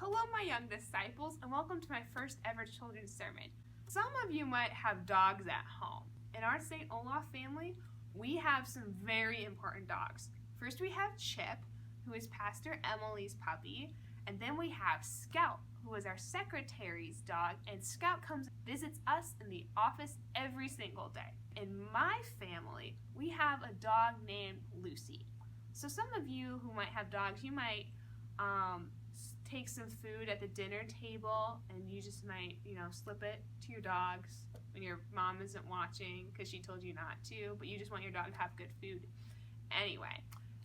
Hello, my young disciples, and welcome to my first ever children's sermon. Some of you might have dogs at home. In our St. Olaf family, we have some very important dogs. First, we have Chip, who is Pastor Emily's puppy, and then we have Scout, who is our secretary's dog, and Scout comes and visits us in the office every single day. In my family, we have a dog named Lucy. So some of you who might have dogs, you might take some food at the dinner table and you just might, slip it to your dogs when your mom isn't watching because she told you not to, but you just want your dog to have good food. Anyway,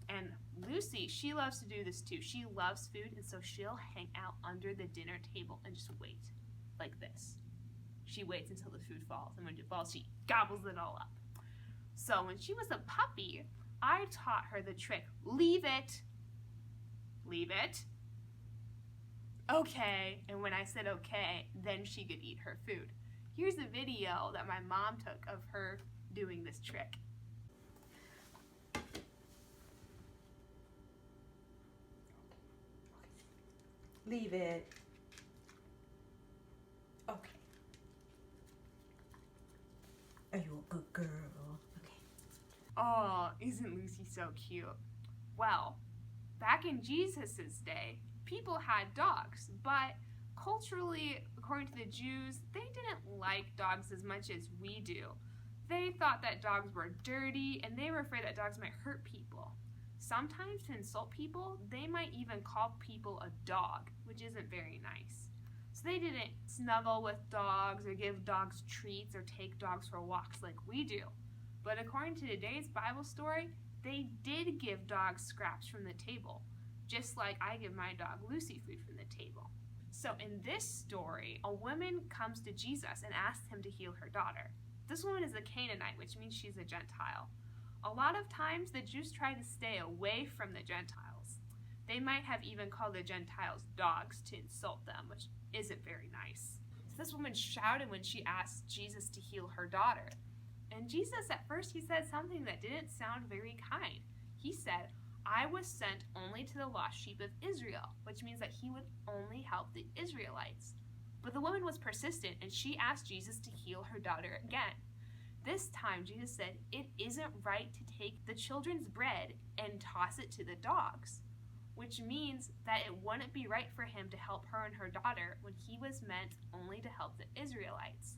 and Lucy, she loves to do this too. She loves food, and so she'll hang out under the dinner table and just wait like this. She waits until the food falls, and when it falls, she gobbles it all up. So when she was a puppy, I taught her the trick. Leave it. Leave it. Okay. And when I said okay, then she could eat her food. Here's a video that my mom took of her doing this trick. Leave it. Okay. Are you a good girl? Okay. Oh, isn't Lucy so cute? Well, back in Jesus' day, people had dogs, but culturally, according to the Jews, they didn't like dogs as much as we do. They thought that dogs were dirty, and they were afraid that dogs might hurt people. Sometimes to insult people, they might even call people a dog, which isn't very nice. So they didn't snuggle with dogs or give dogs treats or take dogs for walks like we do. But according to today's Bible story, they did give dogs scraps from the table, just like I give my dog Lucy food from the table. So in this story, a woman comes to Jesus and asks him to heal her daughter. This woman is a Canaanite, which means she's a Gentile. A lot of times, the Jews try to stay away from the Gentiles. They might have even called the Gentiles dogs to insult them, which isn't very nice. So this woman shouted when she asked Jesus to heal her daughter. And Jesus, at first, he said something that didn't sound very kind. He said, I was sent only to the lost sheep of Israel, which means that he would only help the Israelites. But the woman was persistent, and she asked Jesus to heal her daughter again. This time, Jesus said, it isn't right to take the children's bread and toss it to the dogs, which means that it wouldn't be right for him to help her and her daughter when he was meant only to help the Israelites.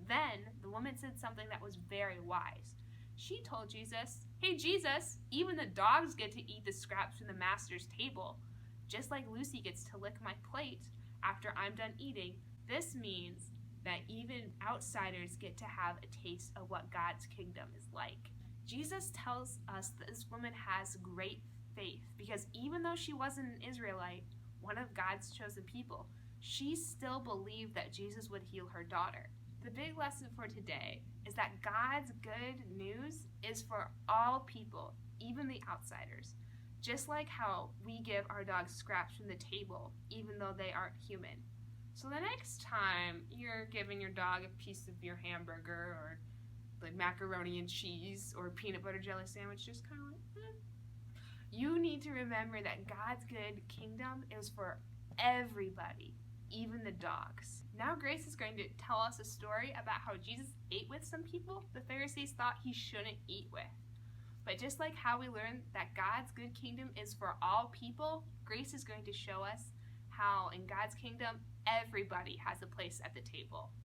Then, the woman said something that was very wise. She told Jesus, hey Jesus, even the dogs get to eat the scraps from the master's table. Just like Lucy gets to lick my plate after I'm done eating, this means that even outsiders get to have a taste of what God's kingdom is like. Jesus tells us that this woman has great faith because even though she wasn't an Israelite, one of God's chosen people, she still believed that Jesus would heal her daughter. The big lesson for today is that God's good news is for all people, even the outsiders. Just like how we give our dogs scraps from the table, even though they aren't human. So the next time you're giving your dog a piece of your hamburger or like macaroni and cheese or peanut butter jelly sandwich, just kind of like, you need to remember that God's good kingdom is for everybody, even the dogs. Now Grace is going to tell us a story about how Jesus ate with some people the Pharisees thought he shouldn't eat with. But just like how we learned that God's good kingdom is for all people, Grace is going to show us how in God's kingdom, everybody has a place at the table.